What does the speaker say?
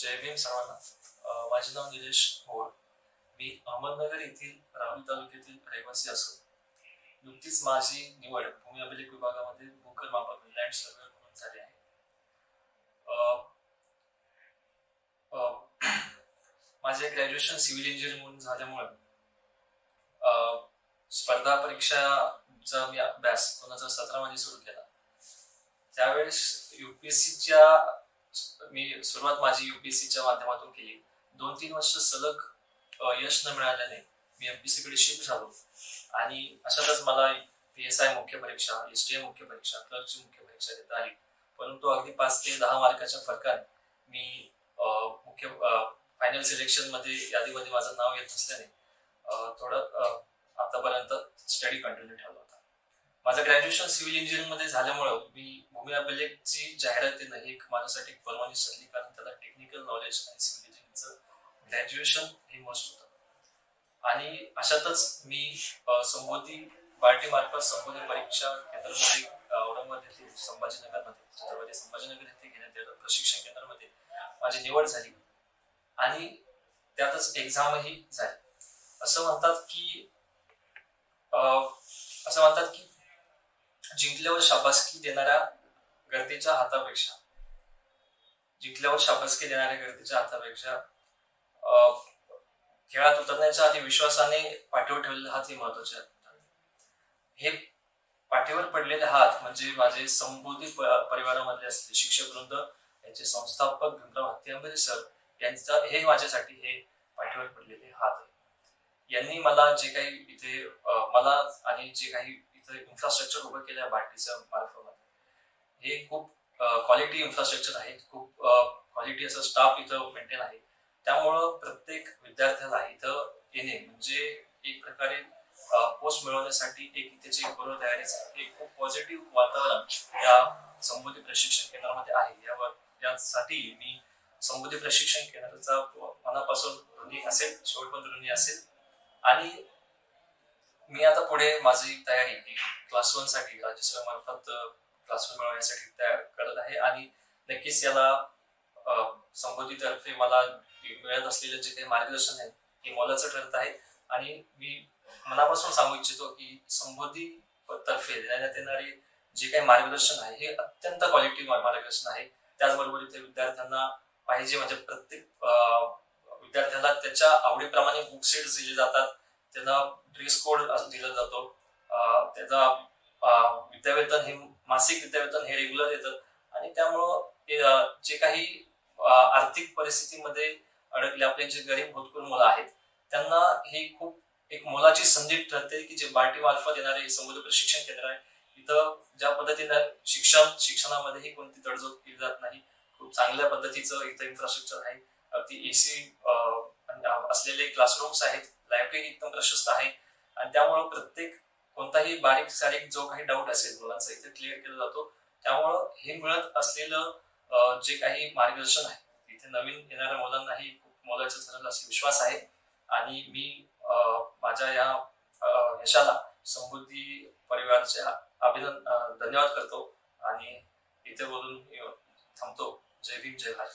जय भीम सर्वांना. माझे नाव निलेश भोर. मी अहमदनगर येथील राहुरी तालुक्यातील रहिवासी असून नुकतीच माझी निवड भूमी अभिलेख विभागामध्ये भूखर मापक लँड सर्वेअर म्हणून झाली आहे. माझे ग्रॅज्युएशन सिव्हिल इंजिनिअरिंग म्हणून झाल्यामुळे स्पर्धा परीक्षाचा मी अभ्यास 2017 मध्ये सुरू केला. त्यावेळेस युपीएससीच्या मी सुरुवात माझी युपीएससीच्या माध्यमातून केली. 2-3 वर्ष सलग यश न मिळाल्याने मी एमपीसी कडे शिफ्ट झालो आणि अशातच मला पीएसआय मुख्य परीक्षा, एसटीए मुख्य परीक्षा, क्लर्कची मुख्य परीक्षा देता आली. परंतु अगदी 5 ते 10 मार्काच्या फरकाने मी मुख्य फायनल सिलेक्शन मध्ये यादीमध्ये माझं नाव येत नसल्याने थोडं आतापर्यंत स्टडी कंटिन्यू ठेवला होता. माझं ग्रॅज्युएशन सिव्हिल इंजिनिअरिंग मध्ये झाल्यामुळे मी भूमी अभिलेखची जाहिरात देणं ही माझ्यासाठी एक परवानगी ठरली, कारण त्याला टेक्निकल नॉलेज आणि सिव्हिल इंजिनिअरिंगचं ग्रॅज्युएशन हे मस्ट होतं. आणि अशातच मी संबोधी बार्टी मार्फत संबोधी परीक्षा केंद्रामध्ये औरंगाबाद येथील संभाजीनगर येथे घेण्यात आलेल्या प्रशिक्षण केंद्रामध्ये माझी निवड झाली आणि त्यातच एक्झामही झाली. असं म्हणतात की जिंकल्यावर शाबासकी देणाऱ्या गर्दीच्या हातापेक्षा खेळात उतरण्याच्या आधी विश्वासाने पाठीवर ठेवलेले हात हे महत्वाचे आहेत. हे पाठीवर पडलेले हात म्हणजे माझे संबोधी परिवारामधले असलेले शिक्षक वृंद, यांचे संस्थापक भीमराव हत्ती सर यांचा हे माझ्यासाठी हे पाठीवर पडलेले हात आहे. यांनी मला जे काही इथे मला आणि जे काही इथे इन्फ्रास्ट्रक्चर उभं केलं बार्टीच्या मार्फत हे खूप क्वालिटी इन्फ्रास्ट्रक्चर आहे, खूप क्वालिटी असं स्टाफ इथं मेंटेन आहे. त्यामुळं प्रत्येक विद्यार्थ्याला इथं येणे म्हणजे एक प्रकारे पोस्ट मिळवण्यासाठी एक त्याची पूर्वतयारीचं एक खूप पॉझिटिव्ह वातावरण या संबोधी प्रशिक्षण केंद्रामध्ये आहे. यासाठी मी संबोधी प्रशिक्षण केंद्राचा मनापासून ऋणी असेल, शेवटपर्यंत ऋणी असेल. आणि मी आता पुढे माझी तयारी ही क्लास 1 साठी राज्यसेवा मार्फत क्लास 1 मिळवण्यासाठी तयार करत आहे आणि नक्कीच याला संबोधीतर्फे मला मिळत असलेले जे काही मार्गदर्शन आहे हे मोलाचं ठरत आहे. आणि मी मनापासून सांगू इच्छितो की संबोधी तर्फे देण्यात येणारे जे काही मार्गदर्शन आहे हे अत्यंत क्वालिटी मार्गदर्शन आहे. त्याचबरोबर इथे विद्यार्थ्यांना पाहिजे म्हणजे प्रत्येक विद्यार्थ्याला त्याच्या आवडीप्रमाणे बुक सेट्स दिले जातात, त्यांना ड्रेस कोड दिला जातो, त्याचा विद्यावेतन हे मासिक विद्यावेतन हे रेग्युलर येतं. आणि त्यामुळं जे काही आर्थिक परिस्थितीमध्ये अडकले आपले जे गरीब भूतपूर्व मुलं आहेत त्यांना ही खूप एक मोलाची संधी ठरते की जे बार्टी मार्फत येणारे संबोधी प्रशिक्षण केंद्र आहे. इथं ज्या पद्धतीने शिक्षणामध्येही कोणती तडजोड केली जात नाही. खूप चांगल्या पद्धतीचं इथं इन्फ्रास्ट्रक्चर आहे. अगदी एसी असलेले क्लासरूम्स आहेत, लायब्ररी एकदम प्रशस्त आहे आणि त्यामुळं प्रत्येक कोणताही बारीक सारीक जो काही डाऊट असेल मुलांचा इथे क्लिअर केला जातो. त्यामुळं हे मिळत असलेलं जे काही मार्गदर्शन आहे इथे नवीन येणाऱ्या मुलांनाही खूप मोलाचं ठरेल असा विश्वास आहे. आणि मी माझ्या या यशाला संबोधी परिवारचे धन्यवाद करतो आणि इथे बोलून थांबतो. जय भीम, जय भारत.